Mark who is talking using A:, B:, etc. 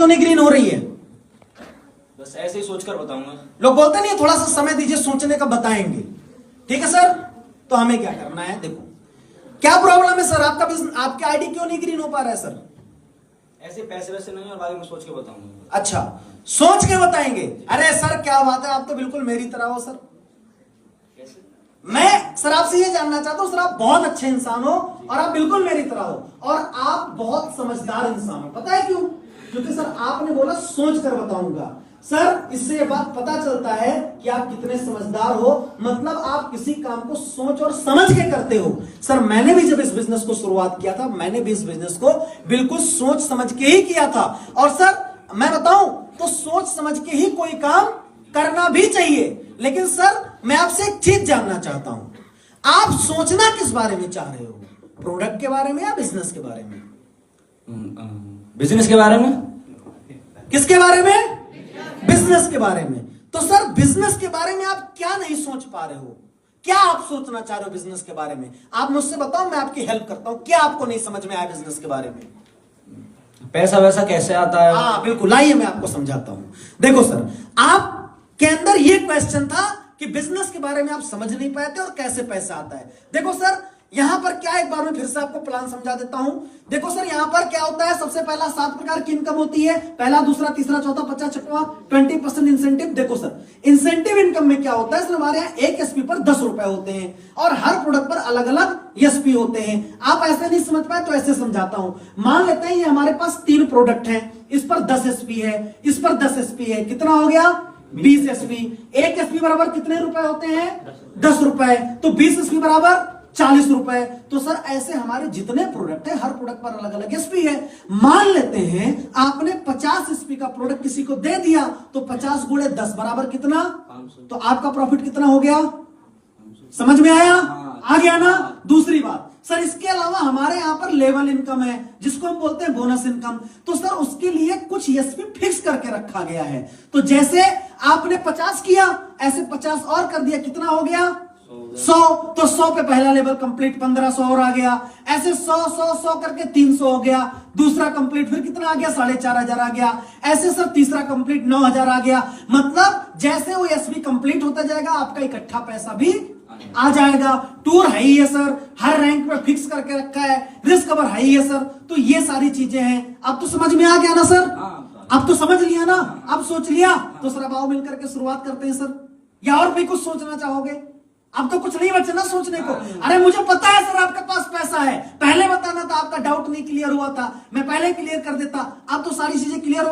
A: क्यों नहीं ग्रीन हो रही है?
B: बस ऐसे ही सोचकर बताऊंगा।
A: लोग बोलते नहीं थोड़ा सा समय दीजिए सोचने का, बताएंगे। ठीक है सर, तो हमें क्या करना है? देखो क्या प्रॉब्लम है सर, आपका बिजनेस, आपका आईडी क्यों नहीं ग्रीन हो पा रहा है सर?
B: ऐसे पैसे वैसे नहीं, और बाद में सोच के बताऊंगा।
A: अच्छा, सोच के बताएंगे। अरे सर क्या बात है, आप तो बिल्कुल मेरी तरह हो सर।
B: कैसे?
A: मैं सर आपसे ये जानना चाहता हूं सर, आप बहुत अच्छे इंसान हो और आप बिल्कुल मेरी तरह हो और आप बहुत समझदार इंसान हो। पता है क्यों? क्योंकि सर आपने बोला सोच कर बताऊंगा। सर इससे ये बात पता चलता है कि आप कितने समझदार हो, मतलब आप किसी काम को सोच और समझ के करते हो। सर मैंने भी जब इस बिजनेस को शुरुआत किया था, मैंने भी इस बिजनेस को बिल्कुल सोच समझ के ही किया था। और सर मैं बताऊं तो सोच समझ के ही कोई काम करना भी चाहिए। लेकिन सर मैं आपसे एक चीज जानना चाहता हूं, आप सोचना किस बारे में चाह रहे हो? प्रोडक्ट के बारे में या बिजनेस के बारे में?
B: बिजनेस के बारे में।
A: किसके बारे में? बिजनेस के बारे में। तो सर बिजनेस के बारे में आप क्या नहीं सोच पा रहे हो? क्या आप सोचना चाह रहे हो बिजनेस के बारे में? आप मुझसे बताओ, मैं आपकी हेल्प करता हूं। क्या आपको नहीं समझ में आया बिजनेस के बारे में?
B: पैसा वैसा कैसे आता है?
A: हाँ बिल्कुल, आइए मैं आपको समझाता हूं। देखो सर, आपके अंदर ये क्वेश्चन था कि बिजनेस के बारे में आप समझ नहीं पाए थे और कैसे पैसा आता है। देखो सर यहां पर क्या, एक बार मैं फिर से आपको प्लान समझा देता हूं। देखो सर यहां पर क्या होता है, सबसे पहला 7 प्रकार की इनकम होती है, पहला, दूसरा, तीसरा, चौथा, 50, छठवां 20% इंसेंटिव। देखो सर इंसेंटिव इनकम में क्या होता है सर, हमारे यहाँ एक एसपी पर 10 रुपए होते हैं और हर प्रोडक्ट पर अलग अलग एसपी होते हैं। आप ऐसे नहीं समझ पाए तो ऐसे समझाता हूं। मान लेते हैं ये हमारे पास 3 प्रोडक्ट हैं, इस पर 10 एसपी है, इस पर 10 एसपी है, कितना हो गया? 20 एसपी। एक एसपी बराबर कितने रुपए होते हैं? 10 रुपए। तो 20 एसपी बराबर 40 रुपए। तो सर ऐसे हमारे जितने प्रोडक्ट है, हर प्रोडक्ट पर अलग अलग एसपी है। मान लेते हैं आपने 50 एसपी का प्रोडक्ट किसी को दे दिया, तो 50 गुणे 10 बराबर कितना?
B: 500।
A: तो आपका प्रॉफिट कितना हो गया? समझ में आया? आ गया ना? दूसरी बात सर, इसके अलावा हमारे यहां पर लेवल इनकम है, जिसको हम बोलते हैं बोनस इनकम। तो सर उसके लिए कुछ एसपी फिक्स करके रखा गया है। तो जैसे आपने 50 किया, ऐसे 50 और कर दिया, कितना हो गया? 100। तो 100 पे पहला लेवल कंप्लीट, 1500 और आ गया। ऐसे 100 करके 300 हो गया। दूसरा कंप्लीट, फिर कितना आ गया? 4500 आ गया। ऐसे सर तीसरा कंप्लीट 9000 आ गया। मतलब जैसे वो एसपी कंप्लीट होता जाएगा, आपका इकट्ठा पैसा भी आ जाएगा। टूर हाई है सर, हर रैंक पे फिक्स करके रखा है, रिस्क कवर हाई है सर। तो ये सारी चीजें हैं। अब तो समझ में आ गया ना सर? अब तो समझ लिया ना? अब सोच लिया? तो सर अब आओ मिलकर के शुरुआत करते हैं सर। या और भी कुछ सोचना चाहोगे? अब तो कुछ नहीं बचा ना सोचने को। अरे मुझे पता है सर आपके पास पैसा है, पहले बताना था, आपका डाउट नहीं क्लियर हुआ था, मैं पहले क्लियर कर देता। अब तो सारी चीजें क्लियर हो